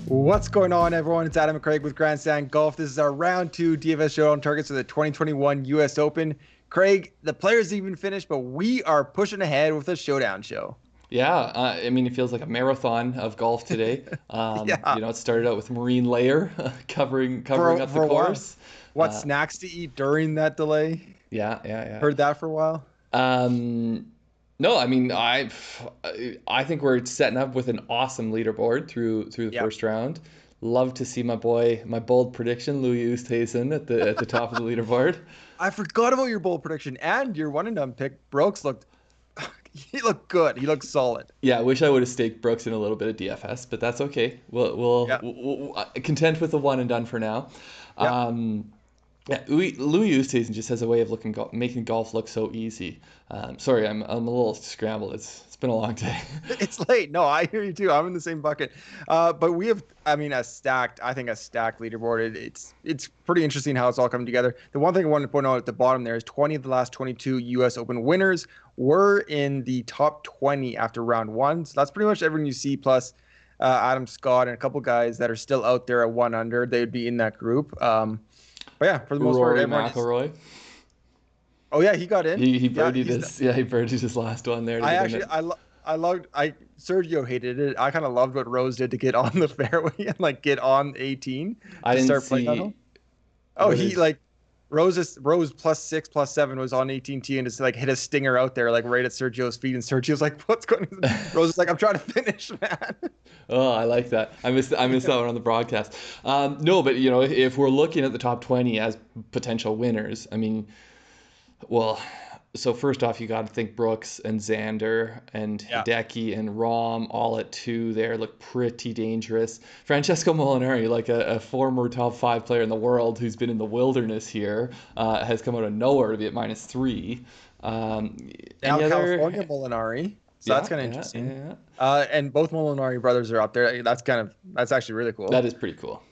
What's going on, everyone? It's Adam and Craig with Grandstand Golf. This is our round 2 DFS Showdown targets for the 2021 US Open. Craig, the players even finished, but we are pushing ahead with a showdown show. Yeah, I mean, it feels like a marathon of golf today. Yeah, It started out with Marine Layer covering for up the for a while. course. What Uh, snacks to eat during that delay? yeah, yeah, yeah. Heard that for a while. Um, no, I mean, I think we're setting up with an awesome leaderboard through the Yep. first round. Love to see my boy, my bold prediction, Louis Oosthuizen at the top of the leaderboard. I forgot about your bold prediction and your one and done pick. Brooks looked, he looked good. He looked solid. Yeah, I wish I would have staked Brooks in a little bit of DFS, but that's okay. Yeah, Content with the one and done for now. yeah. Um, Yeah, Louis Oosthuizen just has a way of making golf look so easy. Sorry, I'm a little scrambled. It's been a long day. It's late. No, I hear you too. I'm in the same bucket. But we have, I mean, I think a stacked leaderboard. It's pretty interesting how it's all coming together. The one thing I wanted to point out at the bottom there is 20 of the last 22 U.S. Open winners were in the top 20 after round one. So that's pretty much everyone you see, plus Adam Scott and a couple guys that are still out there at 1 under. They would be in that group. But yeah, for the most part, Rory everyone. McIlroy. Oh yeah, he got in. He Yeah, birdied he birdied his last one there to I get in actually it. I loved Sergio hated it. I kind of loved what Rose did to get on the fairway and like get on 18 I to didn't start playing on him. see Oh, what he is like Rose plus 6 plus 7 was on 18 T and just like hit a stinger out there like right at Sergio's feet, and Sergio's like, "What's going on?" Rose is like, "I'm trying to finish, man." Oh, I like that. I missed that one on the broadcast. No, but if we're looking at the top 20 as potential winners, I mean, well, so first off, you got to think Brooks and Xander and Yeah. Hideki and Rom all at 2 there look pretty dangerous. Francesco Molinari, like a former top 5 player in the world who's been in the wilderness here, has come out of nowhere to be at -3. Um, Now any California other? Molinari. So that's Yeah, kind of yeah, interesting. yeah. And both Molinari brothers are up there. That's actually really cool. That is pretty cool.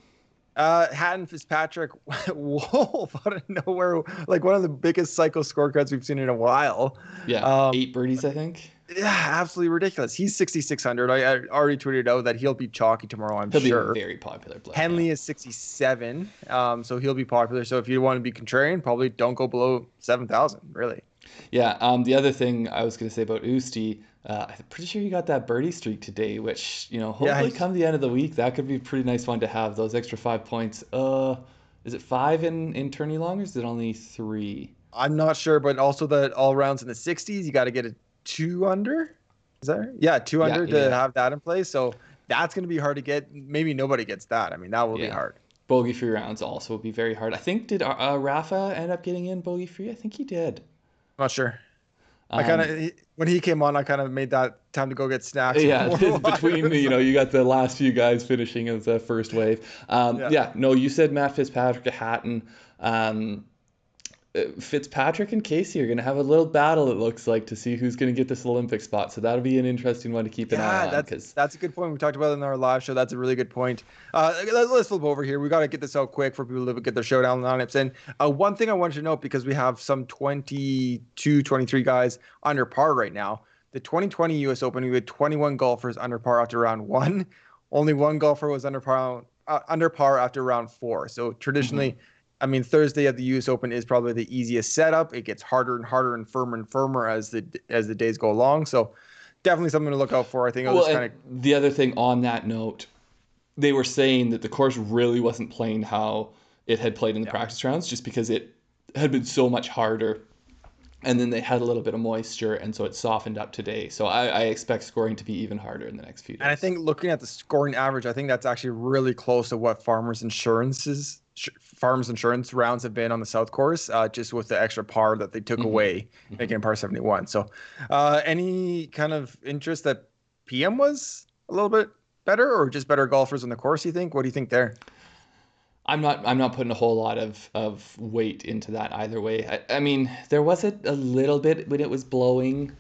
Hatton Fitzpatrick, Wolf out of nowhere, like one of the biggest psycho scorecards we've seen in a while. Yeah, Um, 8 birdies, I think. yeah, absolutely ridiculous. He's 6,600. I already tweeted out that he'll be chalky tomorrow, I'm He'll be a sure. very popular player. Yeah. Henley is 67, so he'll be popular. So if you want to be contrarian, probably don't go below 7,000, really. Yeah. The other thing I was going to say about Usti, I'm pretty sure he got that birdie streak today, which Yeah, hopefully come the end of the week, that could be a pretty nice one to have. Those extra 5 points. Is it 5 in tourney long, or is it only 3? I'm not sure, but also the all rounds in the 60s, you got to get a 2 under. Is that right? Yeah, two Yeah, under to yeah, have that in place. So that's going to be hard to get. Maybe nobody gets that. I mean, that will be yeah. hard. Bogey free rounds also would be very hard. I think did Rafa end up getting in bogey free? I think he did. I'm not sure. Um, When he came on, I kind of made that time to go get snacks and Yeah, more between water. So, you got the last few guys finishing as the first wave. yeah. Yeah, no, you said Matt Fitzpatrick, a Hatton. Um, Fitzpatrick and Casey are going to have a little battle, it looks like, to see who's going to get this Olympic spot. So that'll be an interesting one to keep an eye Yeah, on because, that's a good point. We talked about it in our live show. That's a really good point. Let's flip over here. We got to get this out quick for people to get their showdown lineups in. One thing I wanted to note, because we have some 22, 23 guys under par right now. The 2020 U.S. Open, we had 21 golfers under par after round one. Only one golfer was under par after round four. So mhm. traditionally, I mean, Thursday at the U.S. Open is probably the easiest setup. It gets harder and harder and firmer as the days go along. So definitely something to look out for. I think I'll Well, just and kind of the other thing on that note, they were saying that the course really wasn't playing how it had played in the yeah. practice rounds, just because it had been so much harder. And then they had a little bit of moisture, and so it softened up today. So I expect scoring to be even harder in the next few And I days. think looking at the scoring average, I think that's actually really close to what Farmers Insurance rounds have been on the South Course, just with the extra par that they took Hmm. away, Hmm. making it par 71. So, any kind of interest that PM was a little bit better, or just better golfers on the course? You think? What do you think there? I'm not putting a whole lot of weight into that either way. I mean, there was a little bit when it was blowing,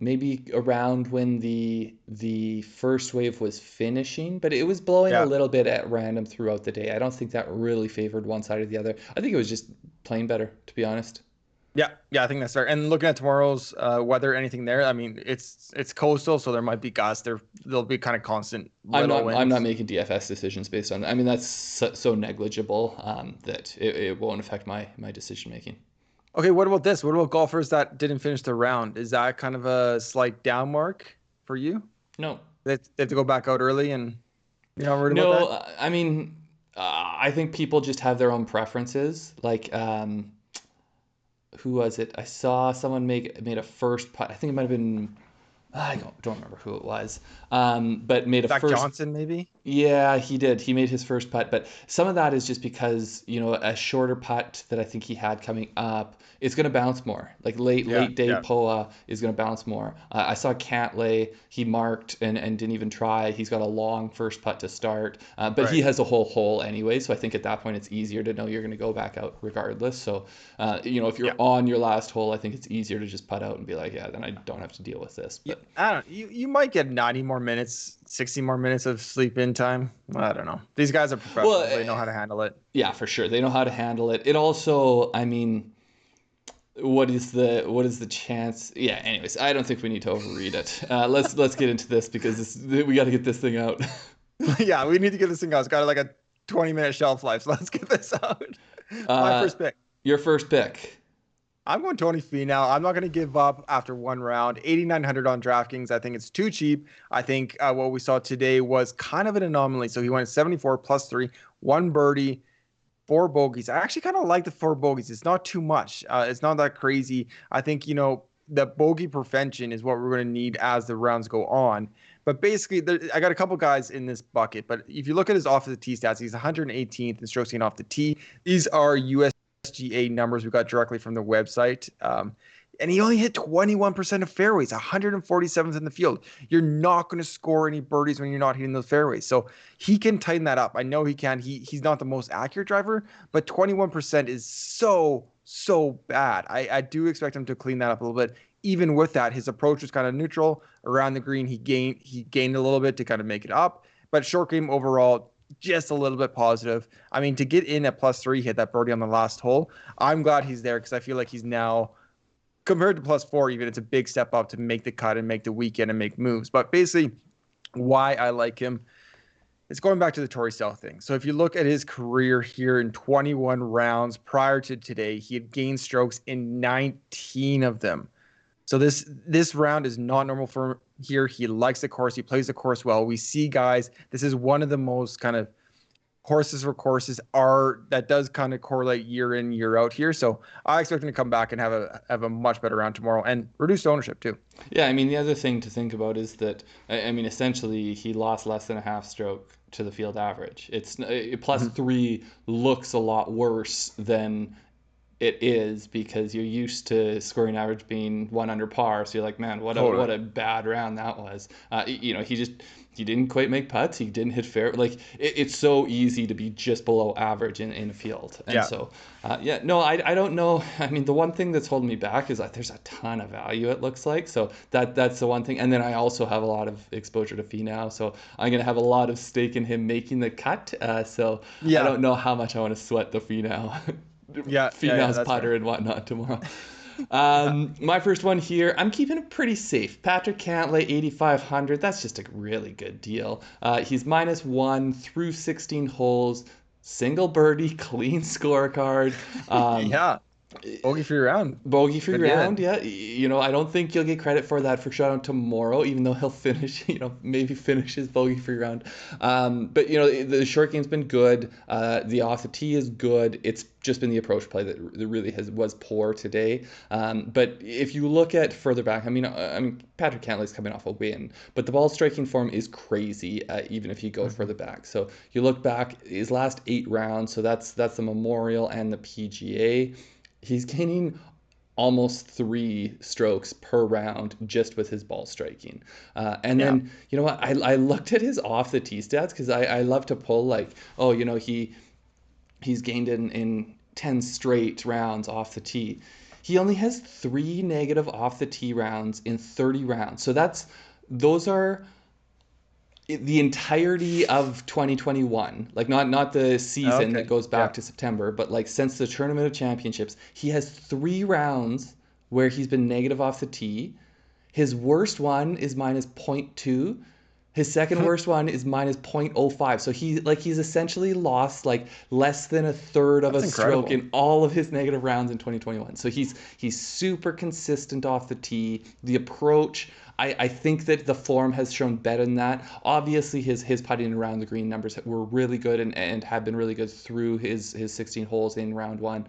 maybe around when the first wave was finishing, but it was blowing a Yeah. little bit at random throughout the day. I don't think that really favored one side or the other. I think it was just playing better, to be honest. Yeah, I think that's fair. And looking at tomorrow's weather, anything there? I mean, it's coastal, so there might be gusts. There'll be kind of constant little I'm not winds. making DFS decisions based on that. I mean, that's so negligible that it won't affect my decision making. Okay, what about this? What about golfers that didn't finish the round? Is that kind of a slight down mark for you? No, They have to go back out early, and you're not worried about no. that? I mean, I think people just have their own preferences. Like, who was it? I saw someone made a first putt. I think it might have been. I don't remember who it was. But made a Zach first. Johnson, maybe? Yeah, he did. He made his first putt, but some of that is just because, a shorter putt that I think he had coming up is going to bounce more. Like Yeah, late day yeah, POA is going to bounce more. I saw Cantlay, he marked and didn't even try. He's got a long first putt to start, but he right. has a whole hole anyway. So I think at that point it's easier to know you're going to go back out regardless. So, if Yeah. you're on your last hole, I think it's easier to just putt out and be like, yeah, then I don't have to deal with this. You, But I don't. You might get 90 more minutes, 60 more minutes of sleep in time. I don't know. These guys are well, professionals. They know how to handle it. yeah, for sure. They know how to handle it. It also, I mean, what is the chance? Yeah. Anyways, I don't think we need to overread it. Let's get into this because we got to get this thing out. Yeah, we need to get this thing out. It's got like a 20-minute shelf life, so let's get this out. My Uh, first pick. your first pick. I'm going Tony Finau. I'm not going to give up after one round. 8,900 on DraftKings. I think it's too cheap. I think what we saw today was kind of an anomaly. So he went 74 plus three, one birdie, four bogeys. I actually kind of like the four bogeys. It's not too much. It's not that crazy. I think, the bogey prevention is what we're going to need as the rounds go on. But basically, I got a couple guys in this bucket. But if you look at his off the tee stats, he's 118th in strokes gained off the tee. These are USGA numbers we got directly from the website. And he only hit 21% of fairways, 147th in the field. You're not going to score any birdies when you're not hitting those fairways. So he can tighten that up. I know he can. He's not the most accurate driver, but 21% is so bad. I do expect him to clean that up a little bit. Even with that, his approach was kind of neutral around the green. He gained a little bit to kind of make it up, but short game overall, just a little bit positive. I mean, to get in at +3, hit that birdie on the last hole. I'm glad he's there because I feel like he's now, compared to +4, even, it's a big step up to make the cut and make the weekend and make moves. But basically, why I like him, it's going back to the Torrey South thing. So if you look at his career here in 21 rounds prior to today, he had gained strokes in 19 of them. So this round is not normal for him here. He likes the course. He plays the course well. We see guys. This is one of the most kind of horses for courses that does kind of correlate year in, year out here. So I expect him to come back and have a much better round tomorrow and reduced ownership too. Yeah, I mean, the other thing to think about is that, I mean, essentially he lost less than a half stroke to the field average. It's +3 looks a lot worse than it is because you're used to scoring average being 1 under par. So you're like, man, Totally. what a bad round that was. He didn't quite make putts. He didn't hit fair. Like it's so easy to be just below average in a field. And Yeah. so, no, I don't know. I mean, the one thing that's holding me back is that there's a ton of value, it looks like. So that's the one thing. And then I also have a lot of exposure to Finau. So I'm going to have a lot of stake in him making the cut. So I Yeah. don't know how much I want to sweat the Finau. Yeah, Finau's that's putter fair. and whatnot tomorrow. My first one here, I'm keeping it pretty safe. Patrick Cantlay, 8,500. That's just a really good deal. He's -1 through 16 holes, single birdie, clean scorecard. Um, Yeah. Bogey free round. Bogey free Could get round, it. yeah. I don't think you'll get credit for that for Showdown tomorrow, even though he'll finish, maybe finish his bogey free round. But the short game's been good. The off the tee is good. It's just been the approach play that really was poor today. But if you look at further back, I mean, Patrick Cantlay's coming off a win, but the ball striking form is crazy, even if you go further back. So you look back, his last 8 rounds. So that's the Memorial and the PGA. He's gaining almost 3 strokes per round just with his ball striking. And Yeah. then, you know what? I looked at his off the tee stats because I love to pull like, oh, he's gained in 10 straight rounds off the tee. He only has 3 negative off the tee rounds in 30 rounds. So those are the entirety of 2021, like not the season that Okay. goes Yeah. back to September, but like since the Tournament of Championships, he has 3 rounds where he's been negative off the tee. His worst one is minus zero point 0.2. His second worst one is minus 0.05. So he's essentially lost like less than a third of a That's stroke incredible. in all of his negative rounds in 2021. So he's super consistent off the tee. The approach, I think that the form has shown better than that. Obviously, his putting around the green numbers were really good and have been really good through his 16 holes in round one.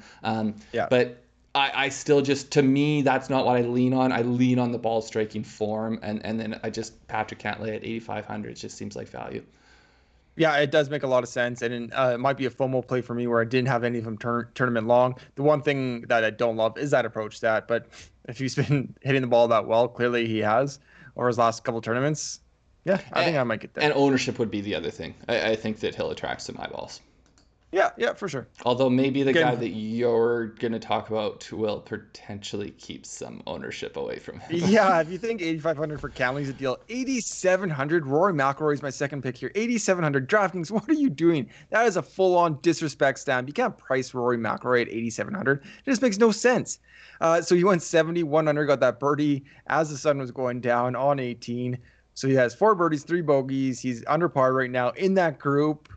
Yeah. But I still just, to me, that's not what I lean on. I lean on the ball striking form, and then Patrick Cantlay at 8,500 just seems like value. Yeah, it does make a lot of sense, and it might be a FOMO play for me where I didn't have any of them tournament long. The one thing that I don't love is that approach stat, but if he's been hitting the ball that well, clearly he has over his last couple tournaments. Yeah, I think I might get there. And ownership would be the other thing. I think that he'll attract some eyeballs. Yeah, yeah, for sure. Although maybe the guy Again, that you're going to talk about will potentially keep some ownership away from him. yeah, if you think 8,500 for Cantley's a deal, 8,700. Rory McIlroy is my second pick here. 8,700. DraftKings, what are you doing? That is a full-on disrespect stamp. You can't price Rory McIlroy at 8,700. It just makes no sense. So he went 71 under, got that birdie as the sun was going down on 18. So he has 4 birdies, 3 bogeys. He's under par right now in that group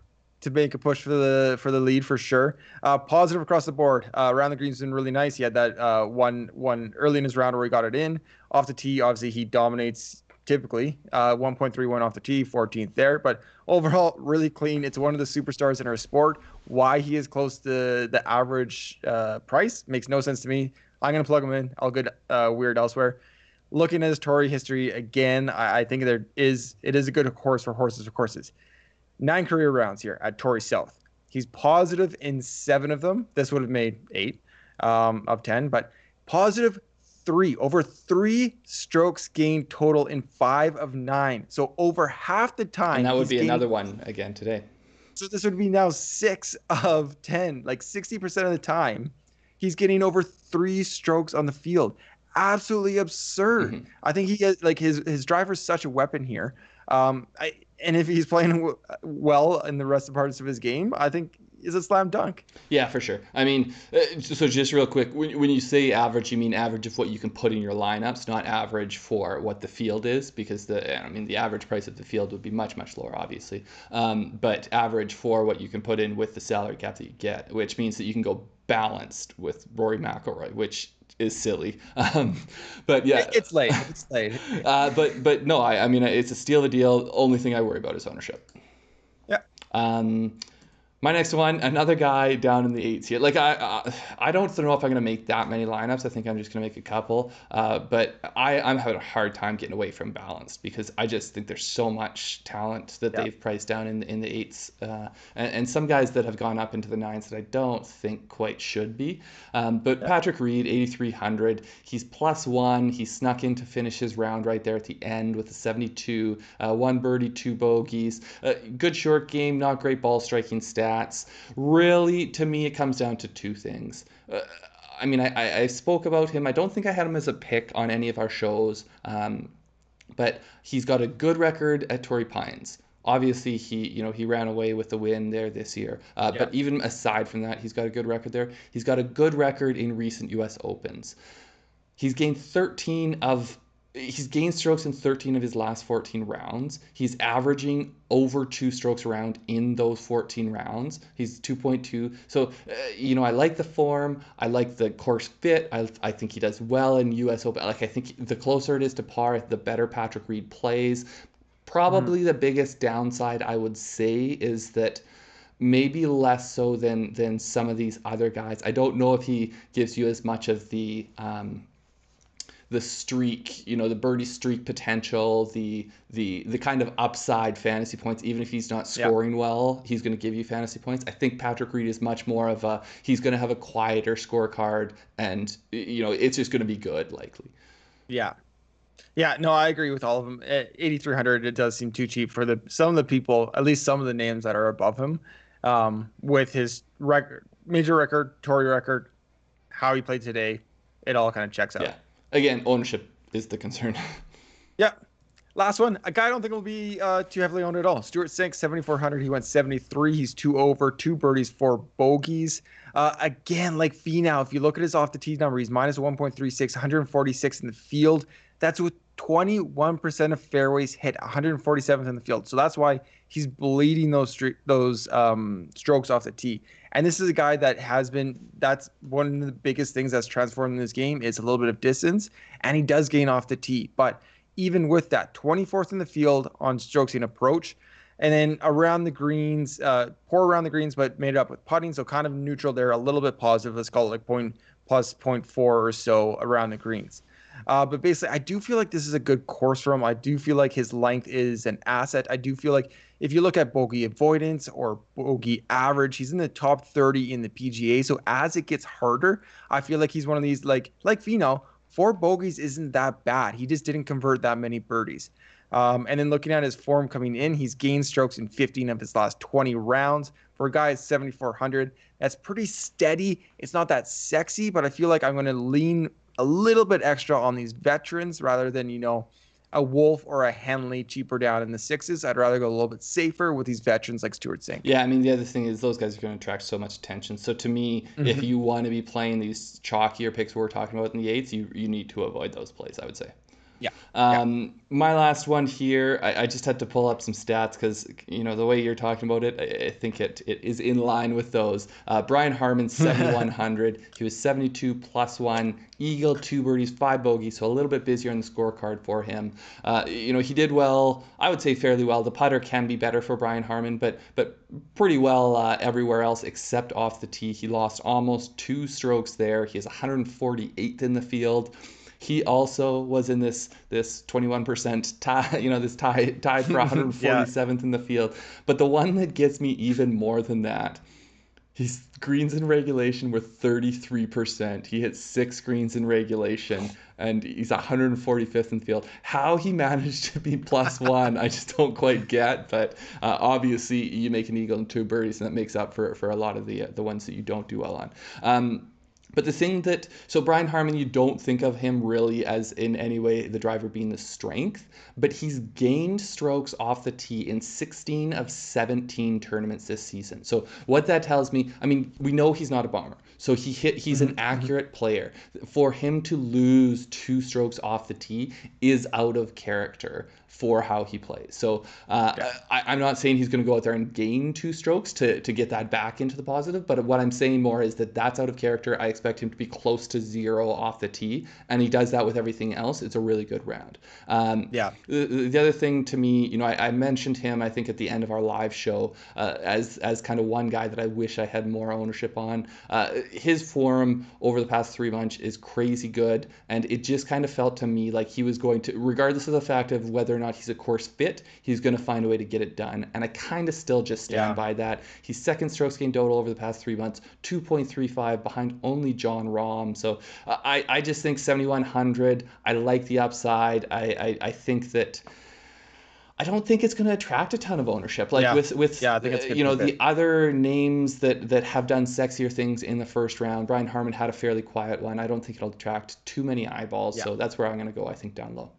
to make a push for the lead for sure. Positive across the board. Around the green's been really nice. He had that one early in his round where he got it in off the tee. Obviously, he dominates typically. 1.31 off the tee, 14th there. But overall, really clean. It's one of the superstars in our sport. Why he is close to the average price makes no sense to me. I'm gonna plug him in. I'll get weird elsewhere. Looking at his Torrey history again, I think it is a good course for horses. 9 career rounds here at Torrey South. He's positive in 7 of them. This would have made 8 of 10, but positive 3, over 3 strokes gained total in 5 of 9. So over half the time. And that would be another one again today. So this would be now 6 of 10, like 60% of the time. He's getting over 3 strokes on the field. Absolutely absurd. Mm-hmm. I think he has like his driver's such a weapon here. And if he's playing well in the rest of the parts of his game, I think is a slam dunk. Yeah, for sure. I mean, so just real quick, when you say average, you mean average of what you can put in your lineups, not average for what the field is, because the average price of the field would be much, much lower, obviously. But average for what you can put in with the salary cap that you get, which means that you can go balanced with Rory McIlroy, which is silly. But yeah, it's late. But no, I mean, it's a steal of the deal. Only thing I worry about is ownership. Yeah. My next one, another guy down in the 8s here. Like I don't know if I'm going to make that many lineups. I think I'm just going to make a couple. But I'm having a hard time getting away from balanced because I just think there's so much talent that they've priced down in the 8s, and some guys that have gone up into the 9s that I don't think quite should be. But Patrick Reed, 8,300. He's +1. He snuck in to finish his round right there at the end with a 72. 1 birdie, 2 bogeys. Good short game, not great ball striking stats. Really, to me, it comes down to 2 things. I spoke about him. I don't think I had him as a pick on any of our shows, but he's got a good record at Torrey Pines. Obviously, he ran away with the win there this year. But even aside from that, he's got a good record there. He's got a good record in recent U.S. Opens. He's gained strokes in 13 of his last 14 rounds. He's averaging over 2 strokes around in those 14 rounds. He's 2.2. So, I like the form. I like the course fit. I think he does well in U.S. Open. Like, I think the closer it is to par, the better Patrick Reed plays. Probably the biggest downside, I would say, is that maybe less so than some of these other guys. I don't know if he gives you as much of the streak, the birdie streak potential, the kind of upside fantasy points. Even if he's not scoring well, he's going to give you fantasy points. I think Patrick Reed is much more of he's going to have a quieter scorecard, and it's just going to be good likely. Yeah, no, I agree with all of them. At 8,300, it does seem too cheap for some of the people, at least some of the names that are above him, with his major record, Torrey record, how he played today. It all kind of checks out. Yeah. Again, ownership is the concern. Yeah. Last one, a guy I don't think will be too heavily owned at all. Stewart Cink, 7,400. He went 73. He's 2 over, 2 birdies, 4 bogeys. Again, like Finau, if you look at his off the tee number, he's minus 1.36, 146 in the field. That's with 21% of fairways hit, 147th in the field. So that's why he's bleeding those strokes off the tee. And this is a guy that that's one of the biggest things that's transformed in this game is a little bit of distance, and he does gain off the tee. But even with that, 24th in the field on strokes and approach, and then around the greens, poor around the greens, but made it up with putting, so kind of neutral there, a little bit positive. Let's call it like plus 0.4 or so around the greens. But basically, I do feel like this is a good course for him. I do feel like his length is an asset. I do feel like if you look at bogey avoidance or bogey average, he's in the top 30 in the PGA. So as it gets harder, I feel like he's one of these, like Finau, 4 bogeys isn't that bad. He just didn't convert that many birdies. And then looking at his form coming in, he's gained strokes in 15 of his last 20 rounds. For a guy at 7,400, that's pretty steady. It's not that sexy, but I feel like I'm going to lean a little bit extra on these veterans rather than, a Wolf or a Henley cheaper down in the 6s. I'd rather go a little bit safer with these veterans like Stewart Cink. Yeah, I mean, the other thing is those guys are going to attract so much attention. So to me, if you want to be playing these chalkier picks we're talking about in the 8s, you need to avoid those plays, I would say. Yeah. My last one here, I just had to pull up some stats because, the way you're talking about it, I think it is in line with those. Brian Harman, 7,100. He was 72 plus 1, eagle, 2 birdies, 5 bogeys, so a little bit busier on the scorecard for him. He did well, I would say fairly well. The putter can be better for Brian Harman, but pretty well everywhere else except off the tee. He lost almost 2 strokes there. He is 148th in the field. He also was in this 21% tie, this tied for 147th in the field. But the one that gets me even more than that, his greens in regulation were 33%. He hit 6 greens in regulation, and he's 145th in the field. How he managed to be plus 1, I just don't quite get. But obviously, you make an eagle and 2 birdies, and that makes up for a lot of the ones that you don't do well on. But the thing so Brian Harman, you don't think of him really as in any way the driver being the strength, but he's gained strokes off the tee in 16 of 17 tournaments this season. So what that tells me, I mean, we know he's not a bomber. So he's an accurate player. For him to lose 2 strokes off the tee is out of character for how he plays. So I'm not saying he's going to go out there and gain 2 strokes to get that back into the positive, but what I'm saying more is that's out of character. I expect him to be close to 0 off the tee, and he does that with everything else. It's a really good round. The other thing to me, I mentioned him, I think, at the end of our live show as kind of one guy that I wish I had more ownership on. His form over the past 3 months is crazy good, and it just kind of felt to me like he was going to, regardless of the fact of whether or not he's a course fit, he's going to find a way to get it done. And I kind of still just stand by that. He's second strokes gained total over the past 3 months, 2.35 behind only John Rahm. So I just think 7,100. I like the upside. I think that I don't think it's going to attract a ton of ownership. I think it's the other names that have done sexier things in the first round. Brian Harman had a fairly quiet one. I don't think it'll attract too many eyeballs. So that's where I'm going to go. I think down low.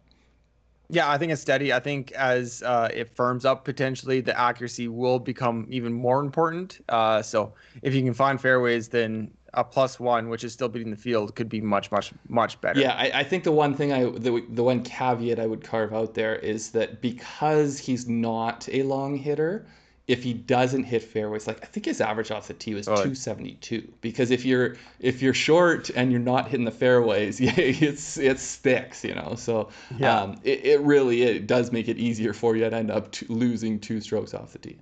Yeah, I think it's steady. I think as it firms up, potentially the accuracy will become even more important. So if you can find fairways, then a plus 1, which is still beating the field, could be much, much, much better. Yeah, I think the one thing the one caveat I would carve out there is that because he's not a long hitter, if he doesn't hit fairways, like I think his average off the tee was 272. Because if you're short and you're not hitting the fairways, it sticks, So it really does make it easier for you to end up losing 2 strokes off the tee.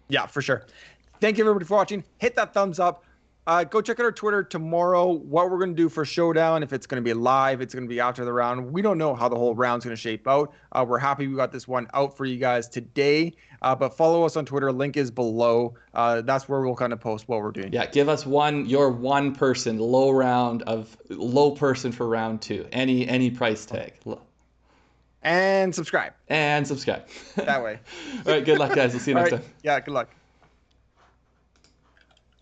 Yeah, for sure. Thank you everybody for watching. Hit that thumbs up. Go check out our Twitter tomorrow, what we're going to do for Showdown, if it's going to be live, it's going to be after the round. We don't know how the whole round's going to shape out. We're happy we got this one out for you guys today. But follow us on Twitter. Link is below. That's where we'll kind of post what we're doing. Yeah, give us your one person, low person for round 2. Any price tag. And subscribe. That way. All right, good luck, guys. We'll see you next time. Yeah, good luck.